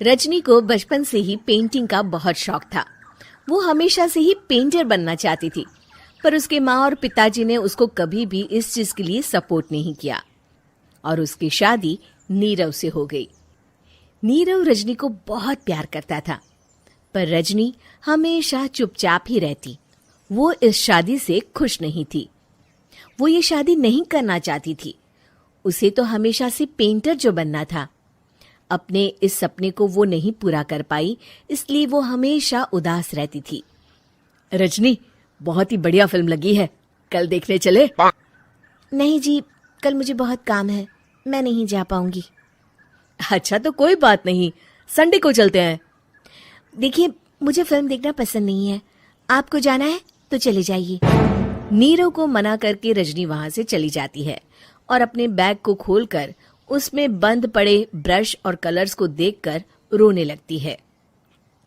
रजनी को बचपन से ही पेंटिंग का बहुत शौक था। वो हमेशा से ही पेंटर बनना चाहती थी, पर उसके माँ और पिताजी ने उसको कभी भी इस चीज के लिए सपोर्ट नहीं किया और उसकी शादी नीरव से हो गई। नीरव रजनी को बहुत प्यार करता था, पर रजनी हमेशा चुपचाप ही रहती। वो इस शादी से खुश नहीं थी। वो ये शादी नहीं करना चाहती थी। उसे तो हमेशा से पेंटर जो बनना था। अपने इस सपने को वो नहीं पूरा कर पाई, इसलिए वो हमेशा उदास रहती थी। रजनी, बहुत ही बढ़िया फिल्म लगी है, कल देखने चले? नहीं जी, कल मुझे बहुत काम है, मैं नहीं जा पाऊंगी। अच्छा तो कोई बात नहीं, संडे को चलते हैं। देखिए, मुझे फिल्म देखना पसंद नहीं है। आपको जाना है तो चले जाइए। नीरव को मना करके रजनी वहां से चली जाती है और अपने बैग को खोलकर उसमें बंद पड़े ब्रश और कलर्स को देखकर रोने लगती है।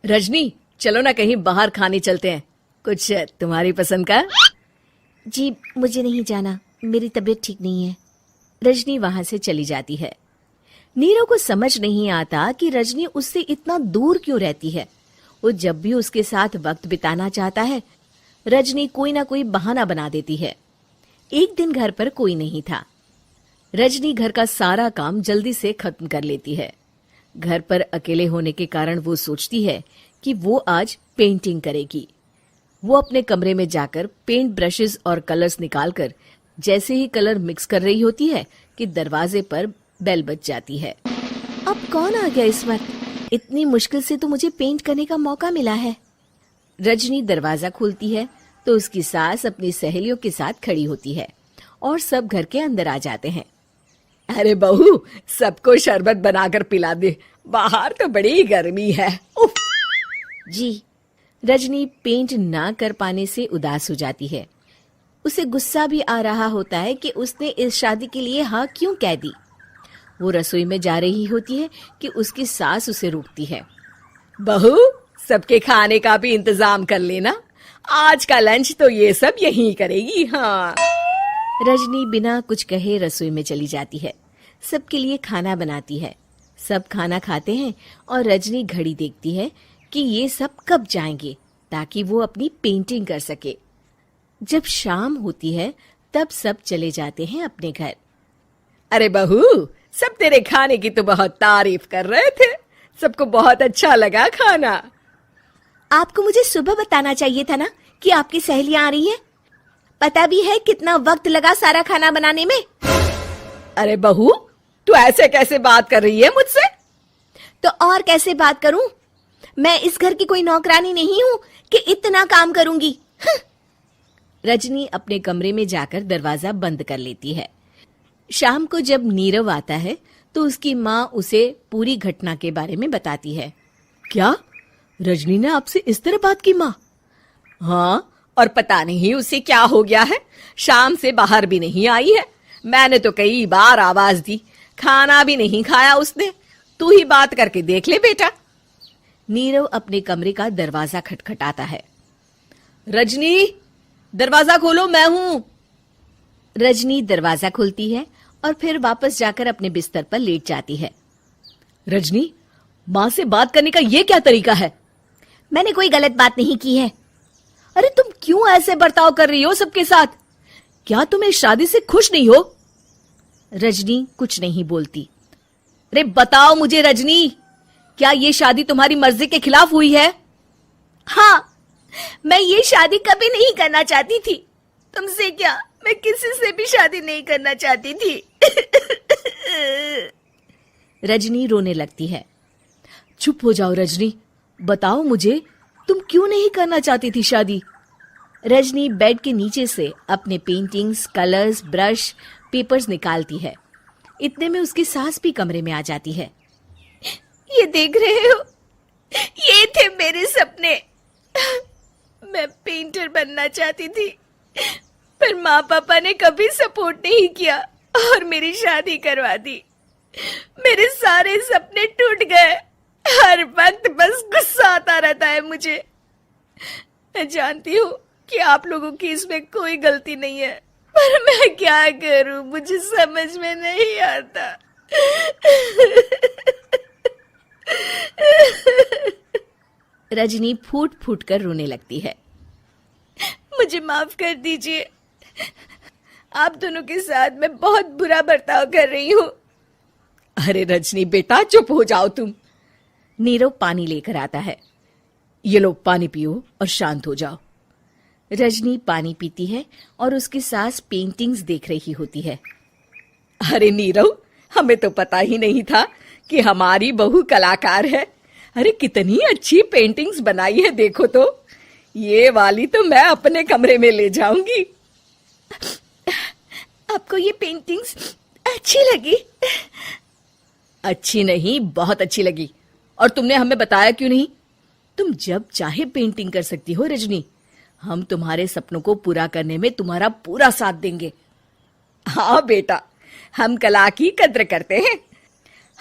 रजनी, चलो ना कहीं बाहर खाने चलते हैं, कुछ तुम्हारी पसंद का। जी, मुझे नहीं जाना, मेरी तबीयत ठीक नहीं है। रजनी वहां से चली जाती है। नीरव को समझ नहीं आता कि रजनी उससे इतना दूर क्यों रहती है। वो जब भी उसके साथ वक्त बिताना चाहता है, रजनी कोई ना कोई बहाना बना देती है। एक दिन घर पर कोई नहीं था। रजनी घर का सारा काम जल्दी से खत्म कर लेती है। घर पर अकेले होने के कारण वो सोचती है कि वो आज पेंटिंग करेगी। वो अपने कमरे में जाकर पेंट ब्रशेस और कलर्स निकालकर जैसे ही कलर मिक्स कर रही होती है कि दरवाजे पर बेल बज जाती है। अब कौन आ गया इस वक्त? इतनी मुश्किल से तो मुझे पेंट करने का मौका मिला है। रजनी दरवाजा खोलती है तो उसकी सास अपनी सहेलियों के साथ खड़ी होती है और सब घर के अंदर आ जाते हैं। अरे बहू, सबको शरबत बनाकर पिला दे, बाहर तो बड़ी गर्मी है। उफ। जी। रजनी पेंट ना कर पाने से उदास हो जाती है। उसे गुस्सा भी आ रहा होता है कि उसने इस शादी के लिए हाँ क्यों कह दी। वो रसोई में जा रही होती है कि उसकी सास उसे रोकती है। बहू, सबके खाने का भी इंतजाम कर लेना, आज का लंच तो ये सब यहीं करेगी। हाँ। रजनी बिना कुछ कहे रसोई में चली जाती है। सबके लिए खाना बनाती है। सब खाना खाते हैं और रजनी घड़ी देखती है कि ये सब कब जाएंगे ताकि वो अपनी पेंटिंग कर सके। जब शाम होती है तब सब चले जाते हैं अपने घर। अरे बहू, सब तेरे खाने की तो बहुत तारीफ कर रहे थे, सबको बहुत अच्छा लगा खाना। आपको मुझे सुबह बताना चाहिए था ना कि आपकी सहेलियां आ रही हैं। पता भी है कितना वक्त लगा सारा खाना बनाने में। अरे बहू, तू ऐसे कैसे बात कर रही है मुझसे? तो और कैसे बात करूं? मैं इस घर की कोई नौकरानी नहीं हूं कि इतना काम करूंगी। रजनी अपने कमरे में जाकर दरवाजा बंद कर लेती है। शाम को जब नीरव आता है तो उसकी माँ उसे पूरी घटना के बारे में बताती है। क्या रजनी ने आपसे इस तरह बात की माँ? हाँ, और पता नहीं उसे क्या हो गया है, शाम से बाहर भी नहीं आई है। मैंने तो कई बार आवाज दी, खाना भी नहीं खाया उसने। तू ही बात करके देख ले बेटा। नीरव अपने कमरे का दरवाजा खटखटाता है। रजनी, दरवाजा खोलो, मैं हूं। रजनी दरवाजा खोलती है और फिर वापस जाकर अपने बिस्तर पर लेट जाती है। रजनी, माँ से बात करने का ये क्या तरीका है? मैंने कोई गलत बात नहीं की है। अरे तुम क्यों ऐसे बर्ताव कर रही हो सबके साथ? क्या तुम इस शादी से खुश नहीं हो? रजनी कुछ नहीं बोलती। अरे बताओ मुझे रजनी, क्या ये शादी तुम्हारी मर्जी के खिलाफ हुई है? हाँ, मैं ये शादी कभी नहीं करना चाहती थी। तुमसे क्या, मैं किसी से भी शादी नहीं करना चाहती थी। रजनी रोने लगती है। चुप हो जाओ रजनी, बताओ मुझे, तुम क्यों नहीं करना चाहती थी शादी? रजनी बेड के नीचे से अपने पेंटिंग्स, कलर्स, ब्रश, पेपर्स निकालती है। इतने में उसकी सास भी कमरे में आ जाती है। ये देख रहे हो, ये थे मेरे सपने। मैं पेंटर बनना चाहती थी, पर माँ पापा ने कभी सपोर्ट नहीं किया और मेरी शादी करवा दी। मेरे सारे सपने टूट गए। हर वक्त बस गुस्सा आता रहता है मुझे। मैं जानती हूँ कि आप लोगों की इसमें कोई गलती नहीं है, पर मैं क्या करूं, मुझे समझ में नहीं आता। रजनी फूट फूट कर रोने लगती है। मुझे माफ कर दीजिए, आप दोनों के साथ मैं बहुत बुरा बर्ताव कर रही हूँ। अरे रजनी बेटा चुप हो जाओ तुम। नीरव पानी लेकर आता है। ये लो पानी पियो और शांत हो जाओ। रजनी पानी पीती है और उसकी सास पेंटिंग्स देख रही होती है। अरे नीरव, हमें तो पता ही नहीं था कि हमारी बहू कलाकार है। अरे कितनी अच्छी पेंटिंग्स बनाई है, देखो तो। ये वाली तो मैं अपने कमरे में ले जाऊंगी। आपको ये पेंटिंग्स अच्छी लगी? अच्छी नहीं, बहुत अच्छी लगी। और तुमने हमें बताया क्यों नहीं? तुम जब चाहे पेंटिंग कर सकती हो रजनी। हम तुम्हारे सपनों को पूरा करने में तुम्हारा पूरा साथ देंगे। हाँ बेटा, हम कला की कद्र करते हैं।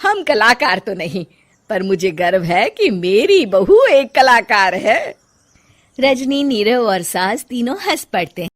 हम कलाकार तो नहीं, पर मुझे गर्व है कि मेरी बहू एक कलाकार है। रजनी, नीरव और सास तीनों हंस पड़ते हैं।